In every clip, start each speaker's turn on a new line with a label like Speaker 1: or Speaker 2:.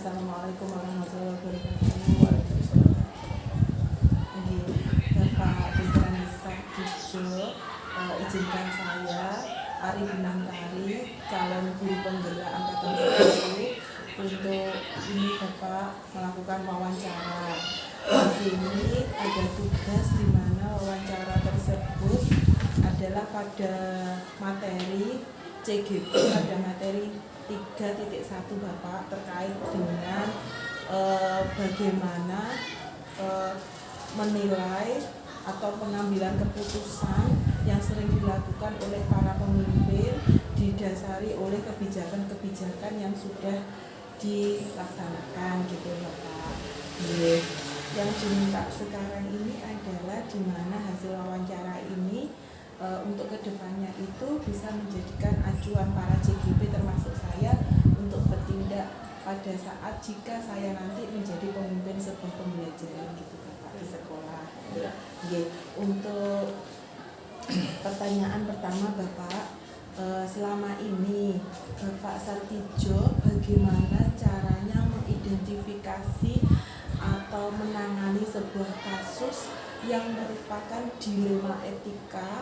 Speaker 1: Assalamualaikum warahmatullahi wabarakatuh. Waalaikumsalam. Bapak Dr. Dijo, izinkan saya Ari Binantari, calon guru penggerak angkatan 10 untuk ini Bapak melakukan wawancara. Di sini ada tugas di mana wawancara tersebut adalah pada materi CGP, pada materi 3.1 Bapak, terkait dengan bagaimana menilai atau pengambilan keputusan yang sering dilakukan oleh para pemimpin didasari oleh kebijakan-kebijakan yang sudah dilaksanakan gitu Bapak. Yang diminta sekarang ini adalah di mana hasil wawancara ini untuk kedepannya itu bisa menjadikan acuan para CGP termasuk saya untuk bertindak pada saat jika saya nanti menjadi pemimpin sebuah pembelajaran gitu Bapak di sekolah. Untuk pertanyaan pertama Bapak, selama ini Bapak Sartijo bagaimana caranya mengidentifikasi atau menangani sebuah kasus yang merupakan dilema etika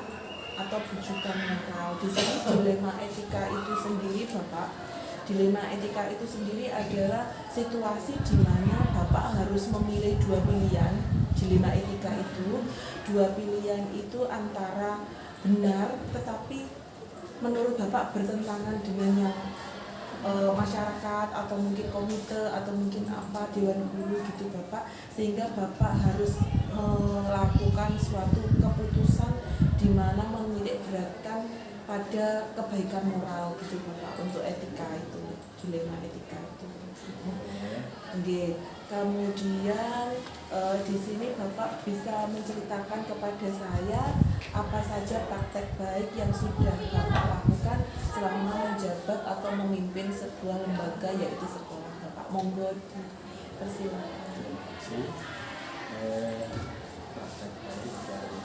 Speaker 1: atau bujukan moral. Di sini dilema etika itu sendiri Bapak, dilema etika itu sendiri adalah situasi di mana Bapak harus memilih dua pilihan. Dilema etika itu dua pilihan itu antara benar tetapi menurut Bapak bertentangan dengan yang masyarakat atau mungkin komite atau mungkin apa dewan guru gitu Bapak, sehingga Bapak harus melakukan suatu keputusan di mana menitik beratkan pada kebaikan moral gitu Bapak untuk etika itu, dilema etika itu. Kemudian di sini Bapak bisa menceritakan kepada saya apa saja praktek baik yang sudah Bapak lakukan selama menjabat atau memimpin sebuah lembaga yaitu sekolah Bapak. Monggo persilakan.
Speaker 2: Praktek baik dari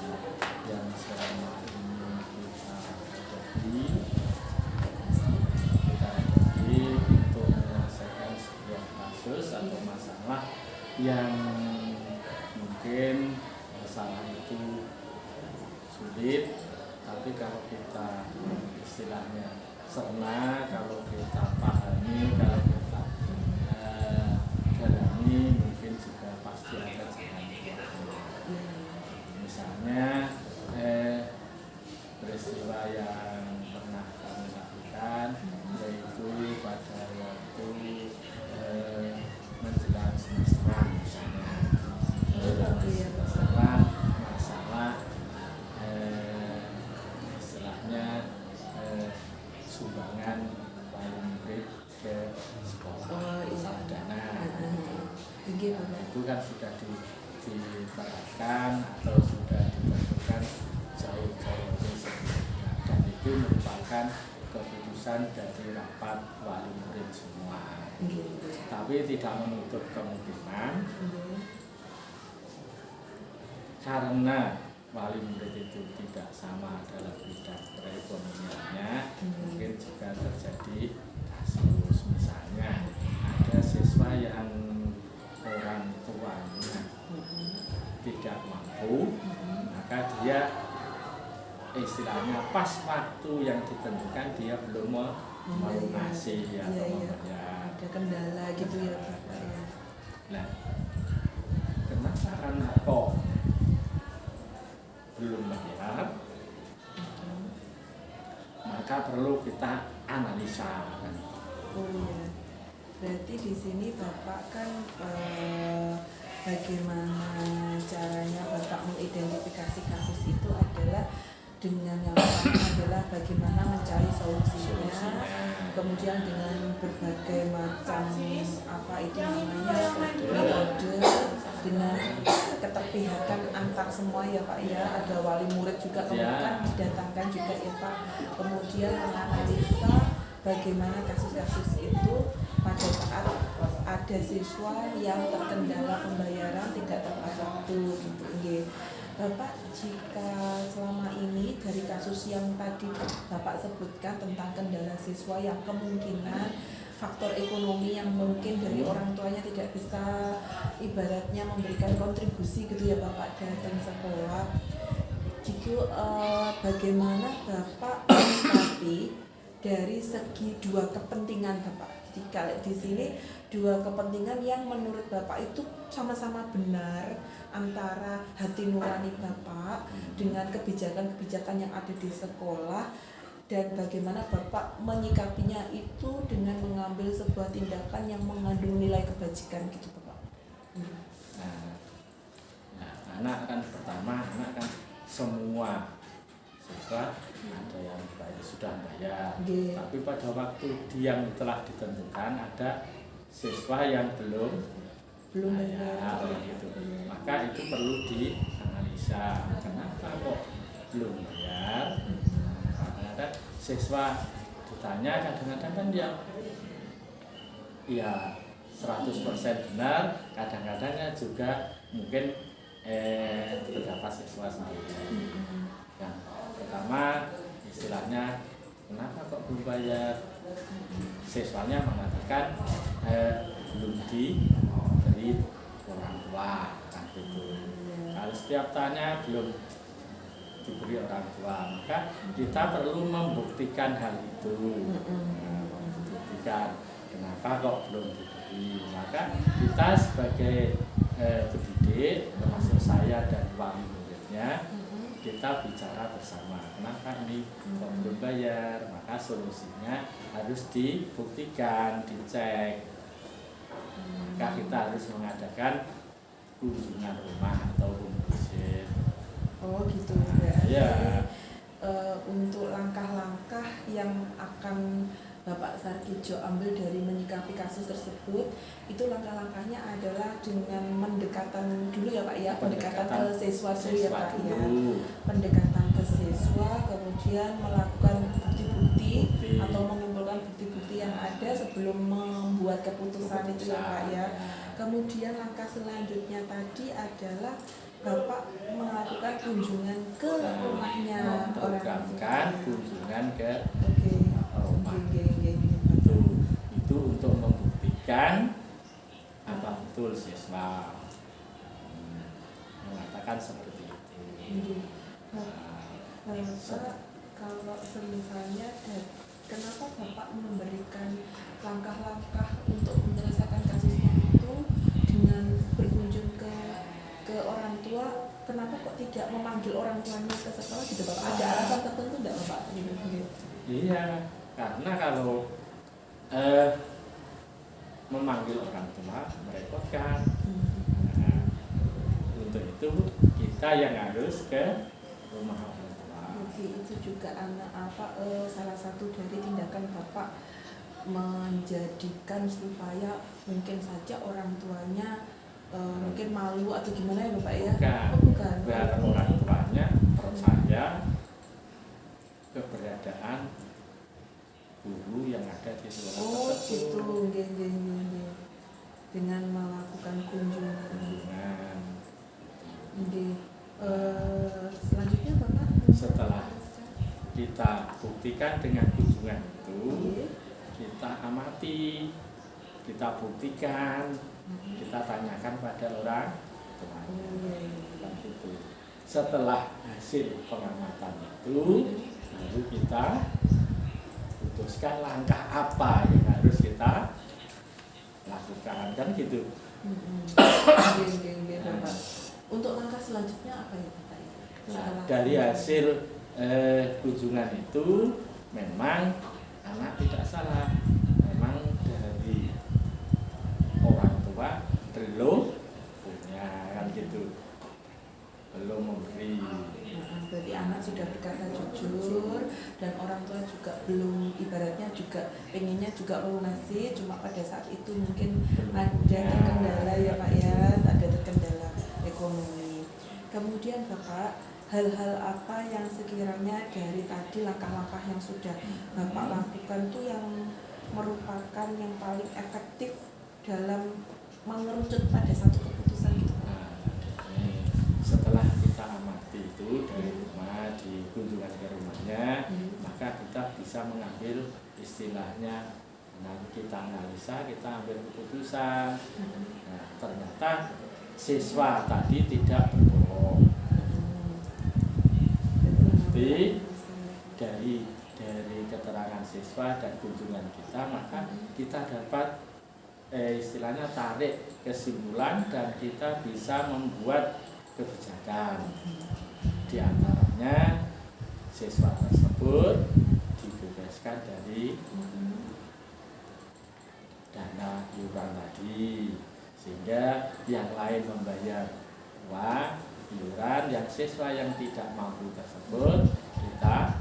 Speaker 2: yang selama ini kita hadapi untuk menyelesaikan sebuah kasus atau masalah yang mungkin masalah itu sulit, tapi kalau kita istilahnya cerna, kalau kita pahami, kalau kita dalami, mungkin juga pasti ada jalan keluar. Misalnya peristiwa yang pernah kami lakukan yaitu pada waktu menjelang semester misalnya masalah istilahnya sumbangan wali murid ke sekolah dana. Itu kan sudah diterapkan atau sudah ditentukan jauh-jauh sebelumnya, dan itu merupakan keputusan dari rapat wali murid semua. Tapi tidak menutup kemungkinan karena wali murid itu tidak sama dalam bidang perekonomiannya, mungkin juga terjadi kasus misalnya ada siswa yang orang tuanya tidak mampu, maka dia istilahnya pas waktu yang ditentukan dia belum melunasi atau membayar.
Speaker 1: Ada kendala gitu ya Bapak ya.
Speaker 2: Nah, kenapa anak kok belum bayar? Maka perlu kita analisa kan.
Speaker 1: Oh iya. Berarti di sini Bapak kan bagaimana caranya Bapak mengidentifikasi kasus itu adalah dengan yang pertama adalah bagaimana mencari solusinya, kemudian dengan berbagai macam apa itu namanya metode, dengan keterpihakan antar semua ya Pak ya, ada wali murid juga kemudian didatangkan juga ya Pak, kemudian menganalisa bagaimana kasus-kasus itu pada saat ada siswa yang terkendala pembayaran tidak tepat waktu gitu. Bapak, jika selama ini dari kasus yang tadi Bapak sebutkan tentang kendala siswa yang kemungkinan faktor ekonomi yang mungkin dari orang tuanya tidak bisa ibaratnya memberikan kontribusi gitu ya Bapak datang sekolah gitu, bagaimana Bapak menyikapi dari segi dua kepentingan Bapak? Jadi kalau di sini dua kepentingan yang menurut Bapak itu sama-sama benar antara hati nurani Bapak dengan kebijakan-kebijakan yang ada di sekolah, dan bagaimana Bapak menyikapinya itu dengan mengambil sebuah tindakan yang mengandung nilai kebajikan gitu Bapak.
Speaker 2: Nah, anak kan pertama, anak kan semua siswa ada yang sudah bayar, tapi pada waktu yang telah ditentukan ada siswa yang belum bayar gitu. Maka itu perlu dianalisa, kenapa kok belum bayar. Kadang-kadang siswa ditanya, kadang-kadang kan dia ya 100% benar, kadang-kadang juga mungkin beberapa siswa sendiri. Yang pertama istilahnya, kenapa kok belum bayar? Siswanya mengatakan belum diberi orang tua, kan gitu. Kalau setiap tanya belum diberi orang tua, maka kita perlu membuktikan hal itu. Membuktikan kenapa kok belum diberi. Maka kita sebagai pendidik, termasuk saya dan wali muridnya, kita bicara bersama, kenapa ini kok belum bayar, maka solusinya harus dibuktikan, dicek. Maka kita harus mengadakan kunjungan rumah atau home visit.
Speaker 1: Oh gitu
Speaker 2: ya.
Speaker 1: Untuk langkah-langkah yang akan Bapak Sarkijo ambil dari menyikapi kasus tersebut, itu langkah-langkahnya adalah dengan pendekatan dulu ya Pak ya, pendekatan ke siswa dulu ya Pak ya, pendekatan ke siswa, kemudian melakukan bukti-bukti atau mengumpulkan bukti-bukti yang ada sebelum membuat keputusan itu ya Pak ya. Kemudian langkah selanjutnya tadi adalah Bapak melakukan kunjungan ke rumahnya,
Speaker 2: memprogramkan kunjungan ke rumah. Itu untuk membuktikan apa betul siswa mengatakan seperti itu.
Speaker 1: Kalau misalnya kenapa Bapak memberikan langkah-langkah untuk menyelesaikan kasusnya itu dengan berkunjung ke orang tua? Kenapa kok tidak memanggil orang tuanya ke sekolah gitu Bapak? Ada alasan tertentu tidak Bapak?
Speaker 2: Iya, karena kalau memanggil orang tua merepotkan. Nah, untuk itu kita yang harus ke rumah orang tua.
Speaker 1: Jadi itu juga salah satu dari tindakan Bapak menjadikan supaya mungkin saja orang tuanya mungkin malu atau gimana ya Bapak ya?
Speaker 2: Bukan. Biar orang tuanya percaya keberadaan guru yang ada di sekolah tersebut.
Speaker 1: Oh gitu, dengan melakukan kunjungan. Selanjutnya Bapak,
Speaker 2: setelah kita buktikan dengan kunjungan itu, kita amati, kita buktikan, kita tanyakan pada orang tuanya. Setelah hasil pengamatan itu, baru kita putuskan langkah apa yang harus kita lakukan, kan gitu.
Speaker 1: Untuk langkah selanjutnya apa ya Pak?
Speaker 2: Dari hasil kunjungan itu memang anak tidak salah, memang dari orang tua belum punya, kan gitu, belum memberi.
Speaker 1: Berarti anak sudah berkata jujur dan orang tua juga belum, ibaratnya juga pengennya juga melunasi, cuma pada saat itu mungkin ada terkendala ya Pak ya, ada terkendala ekonomi. Kemudian Bapak, hal-hal apa yang sekiranya dari tadi langkah-langkah yang sudah Bapak lakukan itu yang merupakan yang paling efektif dalam mengerucut pada satu keputusan gitu Pak?
Speaker 2: Setelah kita amati itu dari rumah, di kunjungan ke rumahnya, maka kita bisa mengambil istilahnya Nah, kita analisa, kita ambil keputusan. Nah, ternyata siswa tadi tidak berbohong. Jadi dari keterangan siswa dan kunjungan kita, maka kita dapat istilahnya tarik kesimpulan dan kita bisa membuat kebijakan. Di antaranya siswa tersebut dibebaskan dari dana iuran tadi, sehingga yang lain membayar uang iuran, yang siswa yang tidak mampu tersebut kita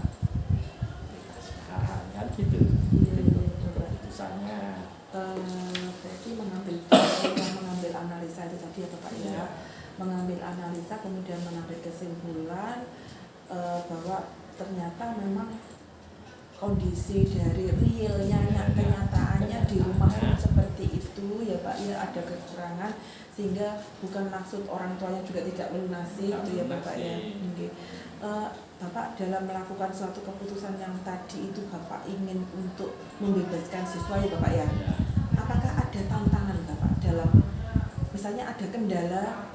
Speaker 2: bebaskan, kan gitu keputusannya.
Speaker 1: Berarti mengambil analisa itu tadi ya Bapak ya, mengambil analisa kemudian mengambil kesimpulan bahwa ternyata memang kondisi dari realnya, kenyataannya di rumah pun seperti itu ya Pak ya, ada kekurangan sehingga bukan maksud orang tuanya juga tidak melunasi itu ya Bapak ya. Okay. Bapak dalam melakukan suatu keputusan yang tadi itu Bapak ingin untuk membebaskan siswa ya Bapak ya. Apakah ada tantangan Bapak dalam misalnya ada kendala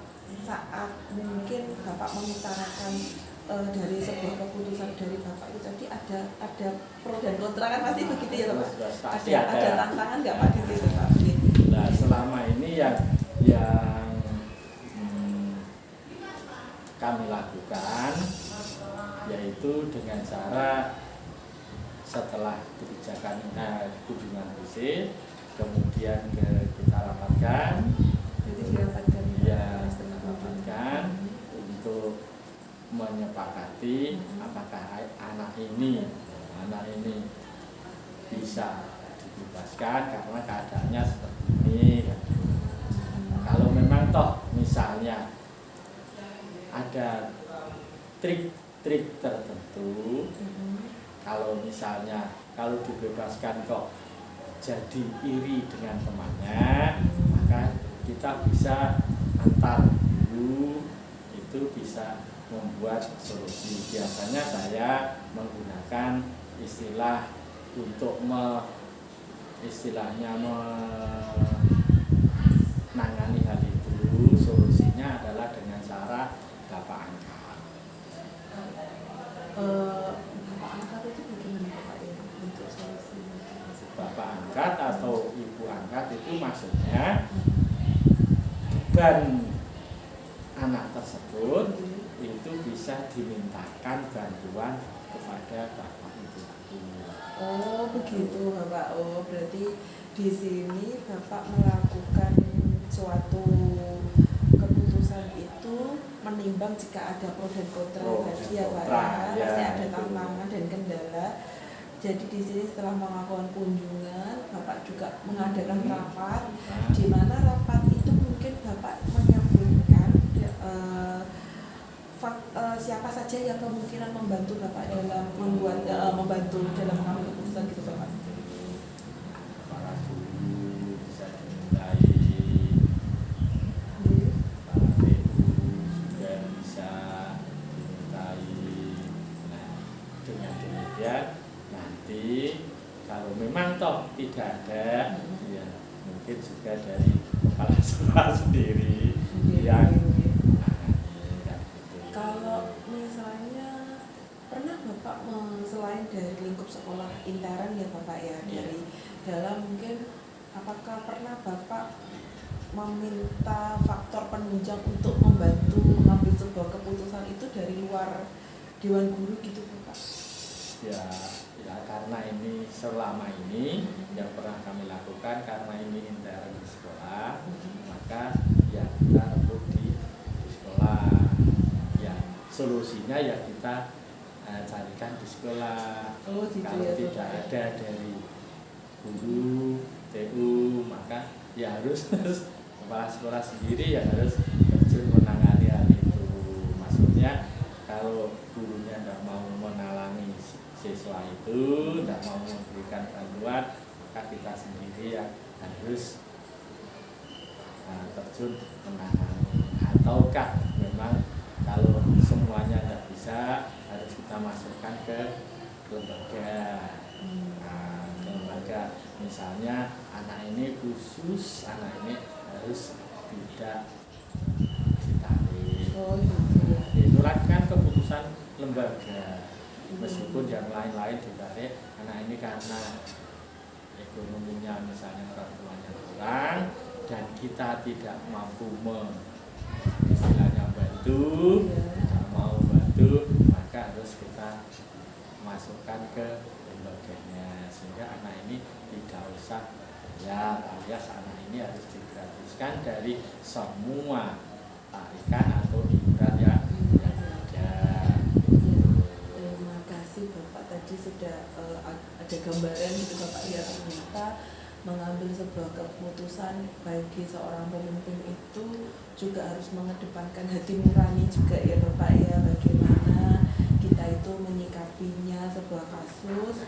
Speaker 1: saat mungkin Bapak mengutarakan dari sebuah keputusan dari Bapak itu tadi ada pro dan kontra kan pasti begitu ya Bapak? Ada tantangan nggak Pak di situ Pak?
Speaker 2: Nah, selama ini yang kami lakukan yaitu dengan cara setelah kebijakan kunjungan visit kemudian kita rapatkan, rapatkan untuk menyepakati apakah anak ini bisa dibebaskan karena keadaannya seperti ini. Kalau memang toh misalnya ada trik-trik tertentu, kalau misalnya kalau dibebaskan kok jadi iri dengan temannya, maka kita bisa antar guru itu bisa membuat solusi. Biasanya saya menggunakan istilah untuk menangani hal itu. Solusinya adalah dengan cara bapak angkat.
Speaker 1: Bapak angkat itu bagaimana Bapak ya untuk solusi?
Speaker 2: Bapak angkat atau ibu angkat itu maksudnya beban anak tersebut itu bisa dimintakan bantuan kepada bapak ibu.
Speaker 1: Oh begitu Bapak. Oh berarti di sini Bapak melakukan suatu keputusan itu menimbang jika ada pro dan kontra tadi ya Pak ya, pasti ada tantangan dan kendala. Jadi di sini setelah melakukan kunjungan Bapak juga mengadakan rapat, di mana rapat itu mungkin Bapak menyebutkan siapa saja yang kemungkinan membantu Bapak dalam membantu dalam mengambil keputusan gitu Bapak.
Speaker 2: Para guru bisa dimintai, para TU juga bisa dimintai. Nah, dengan demikian nanti kalau memang toh tidak ada, ya mungkin juga dari kepala sekolah sendiri yang
Speaker 1: kalau misalnya pernah Bapak selain dari lingkup sekolah intern ya Bapak ya, dari dalam mungkin apakah pernah Bapak meminta faktor penunjang untuk membantu mengambil sebuah keputusan itu dari luar Dewan Guru gitu Bapak?
Speaker 2: Ya karena ini selama ini yang pernah kami lakukan karena ini intern di sekolah, maka ya kita rebut di sekolah. Solusinya ya kita carikan di sekolah.
Speaker 1: Kalau
Speaker 2: tidak ada dari guru, TU, maka ya harus kepala sekolah sendiri yang harus terjun menangani hal itu. Maksudnya kalau gurunya tidak mau menalangi siswa itu, tidak mau memberikan bantuan, maka kita sendiri yang harus terjun menangani. Ataukah memang kalau semuanya tidak bisa harus kita masukkan ke lembaga. lembaga. Misalnya anak ini khusus, anak ini harus tidak ditarik. Itu kan keputusan lembaga. Meskipun yang lain-lain ditarik, anak ini karena ekonominya misalnya orang tuanya kurang dan kita tidak mampu istilahnya bantu, tidak mau bantu, maka harus kita masukkan ke lembaganya sehingga anak ini tidak usah ya, alias anak ini harus digratiskan dari semua tarikan atau iuran yang ada.
Speaker 1: Terima kasih Bapak, tadi sudah ada gambaran gitu Bapak ya, ternyata mengambil sebuah keputusan bagi seorang pemimpin itu juga harus mengedepankan hati nurani juga ya Bapak ya, bagaimana kita itu menyikapinya sebuah kasus.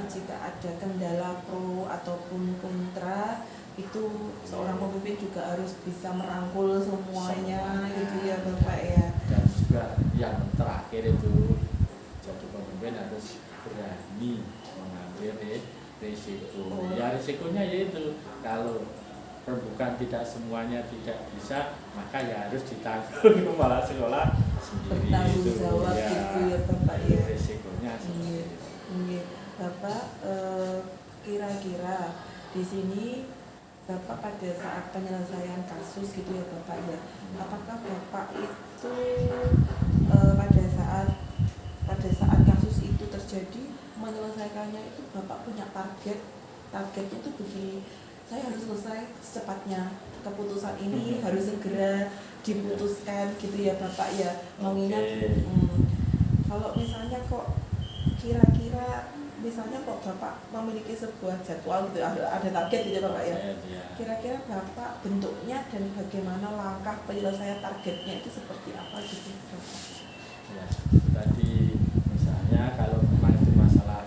Speaker 1: Jika ada kendala pro ataupun kontra, itu seorang pemimpin juga harus bisa merangkul semuanya gitu ya Bapak ya.
Speaker 2: Dan juga yang terakhir itu jadi pemimpin harus berani mengambil risiko. Ya risikonya yaitu kalau bukan tidak semuanya tidak bisa, maka ya harus ditanggung kepala sekolah sendiri.
Speaker 1: Bertanggung jawab
Speaker 2: ya,
Speaker 1: gitu ya Bapak ya.
Speaker 2: Risikonya seperti itu.
Speaker 1: Bapak, kira-kira di sini Bapak pada saat penyelesaian kasus gitu ya Bapak ya, apakah Bapak itu pada saat kasus itu terjadi menyelesaikannya itu Bapak punya targetnya itu begini, saya harus selesai secepatnya, keputusan ini harus segera diputuskan gitu ya Bapak ya, mengingat kalau misalnya kok kira-kira misalnya kok Bapak memiliki sebuah jadwal gitu, ada target gitu ya Bapak ya, kira-kira Bapak bentuknya dan bagaimana langkah penyelesaian targetnya itu seperti apa gitu Bapak?
Speaker 2: Ya, tadi misalnya kalau memang itu masalah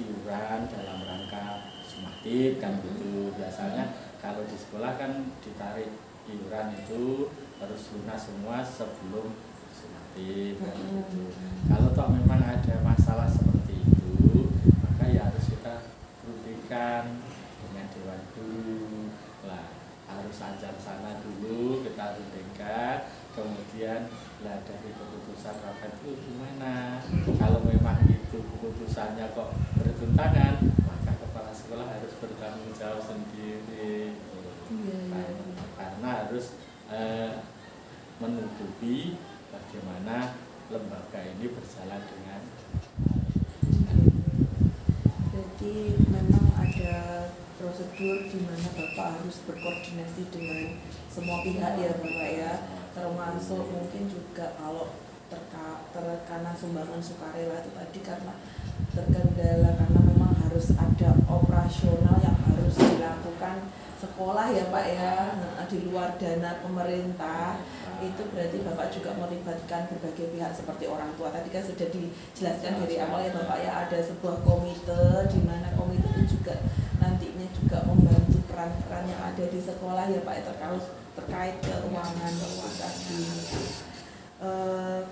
Speaker 2: iuran dalam rangka sumatif kan gitu, biasanya kalau di sekolah kan ditarik iuran itu harus lunas semua sebelum sumatif kan gitu. Kalau toh memang ada masalah seperti itu, maka ya harus kita rundingkan dengan dewan guru lah, harus ajar sana dulu kita rundingkan, kemudian lah dari keputusan rapat itu gimana. Kalau memang itu keputusannya kok bertentangan, maka kepala sekolah harus bertanggung jawab sendiri. Karena harus menutupi bagaimana lembaga ini berjalan dengan.
Speaker 1: Jadi memang ada prosedur di mana Bapak harus berkoordinasi dengan semua pihak ya Bapak ya, termasuk mungkin juga kalau terkena sumbangan sukarela itu tadi karena terkendala karena memang harus ada operasional yang harus dilakukan sekolah ya Pak ya, di luar dana pemerintah. Itu berarti Bapak juga melibatkan berbagai pihak seperti orang tua. Tadi kan sudah dijelaskan dari awal ya Bapak ya, ada sebuah komite di mana komite itu juga nantinya juga membantu peran-peran yang ada di sekolah ya Pak ya, terkait keuangan tadi.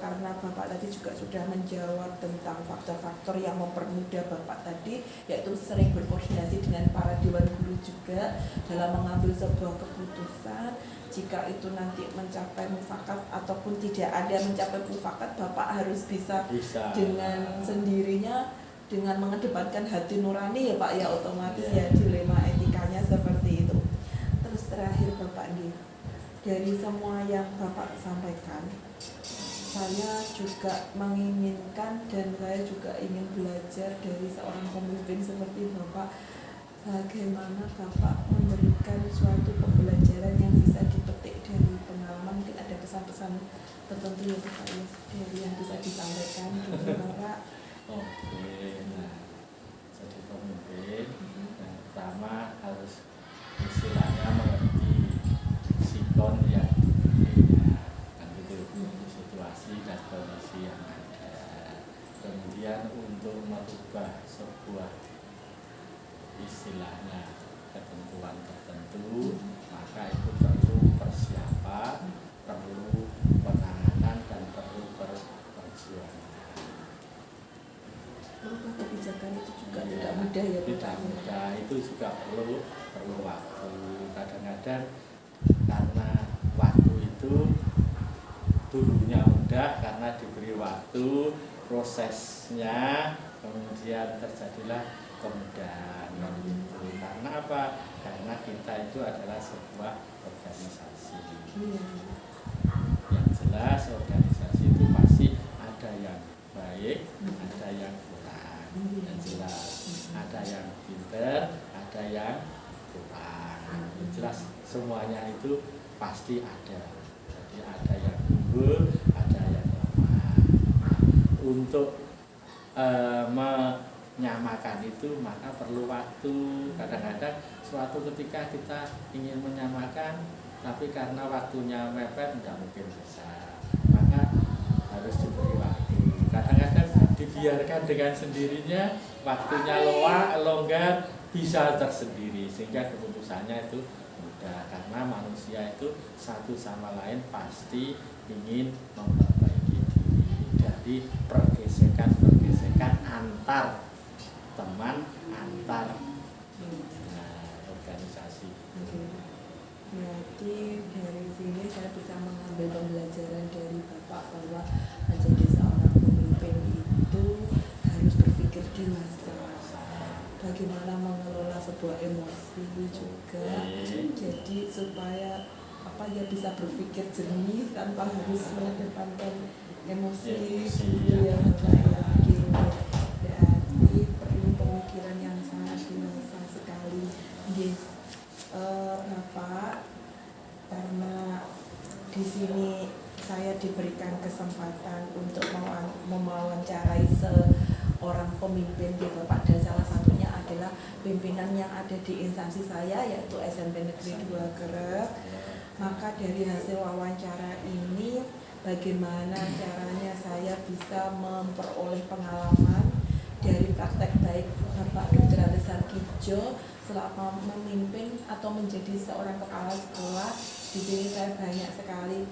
Speaker 1: Karena Bapak tadi juga sudah menjawab tentang faktor-faktor yang mempermudah Bapak tadi, yaitu sering berkoordinasi dengan para dewan guru juga dalam mengambil sebuah keputusan. Jika itu nanti mencapai mufakat ataupun tidak ada mencapai mufakat, Bapak harus bisa dengan sendirinya dengan mengedepankan hati nurani ya Pak ya, otomatis ya dilema etikanya seperti itu. Terus terakhir Bapak nih, dari semua yang Bapak sampaikan, saya juga menginginkan dan saya juga ingin belajar dari seorang pemimpin seperti Bapak, bagaimana Bapak memberikan suatu pembelajaran yang bisa dipetik dari pengalaman. Mungkin ada pesan-pesan tertentu ya Bapak ya, dari yang bisa disampaikan gitu Bapak.
Speaker 2: Oke, nah jadi pemimpin yang pertama harus istilahnya mengerti sikon ya kan gitu, situasi dan kondisi yang ada. Kemudian untuk merubah sebuah istilahnya ketentuan tertentu, maka itu perlu persiapan, perlu penanganan dan perlu perjuangan.
Speaker 1: Merubah kebijakan itu juga tidak mudah ya Pak
Speaker 2: perlu waktu. Kadang-kadang karena waktu itu dulunya mudah karena diberi waktu, prosesnya kemudian terjadilah kemudahan gitu. Karena apa? Karena kita itu adalah sebuah organisasi. Yang jelas organisasi itu pasti ada yang baik, ada yang kurang. Yang jelas ada yang pinter, ada yang kurang. Yang jelas semuanya itu pasti ada. Jadi ada yang unggul, ada yang lemah. Untuk menyamakan itu maka perlu waktu. Kadang-kadang suatu ketika kita ingin menyamakan, tapi karena waktunya mepet tidak mungkin bisa, maka harus diberi waktu. Kadang-kadang dibiarkan dengan sendirinya, waktunya longgar, bisa tersendiri, sehingga keputusannya itu mudah. Karena manusia itu satu sama lain pasti ingin memperbaiki diri. Jadi pergesekan antar teman, antar organisasi.
Speaker 1: Berarti dari sini saya bisa mengambil pembelajaran dari Bapak bahwa menjadi seorang pemimpin itu harus berpikir dewasa. Bagaimana mengelola sebuah emosi juga. Jadi supaya bisa berpikir jernih tanpa harus mengedepankan emosi ya Bapak ya. Berarti perlu pemikiran yang sangat dewasa sekali. Bapak, karena di sini saya diberikan kesempatan untuk mewawancarai seorang pemimpin di Bapak, dan salah satunya adalah pimpinan yang ada di instansi saya yaitu SMP Negeri 2 Grep. Maka dari hasil wawancara ini, bagaimana caranya saya bisa memperoleh pengalaman dari praktek baik Bapak Dr. Alis Sarkijo selama memimpin atau menjadi seorang kepala sekolah. Di sini saya banyak sekali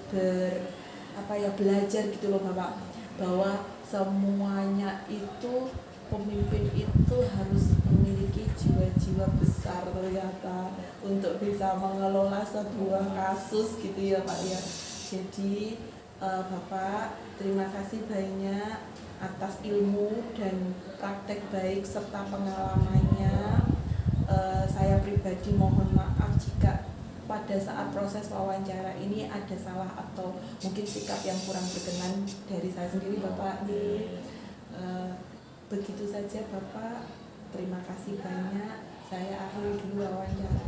Speaker 1: belajar gitu loh Bapak, bahwa semuanya itu pemimpin itu harus memiliki jiwa-jiwa besar ternyata untuk bisa mengelola sebuah kasus gitu ya Pak ya. Jadi Bapak, terima kasih banyak atas ilmu dan praktek baik serta pengalamannya. Saya pribadi mohon maaf jika pada saat proses wawancara ini ada salah atau mungkin sikap yang kurang berkenan dari saya sendiri Bapak. Begitu saja Bapak, terima kasih banyak. Saya akhiri dulu wawancara.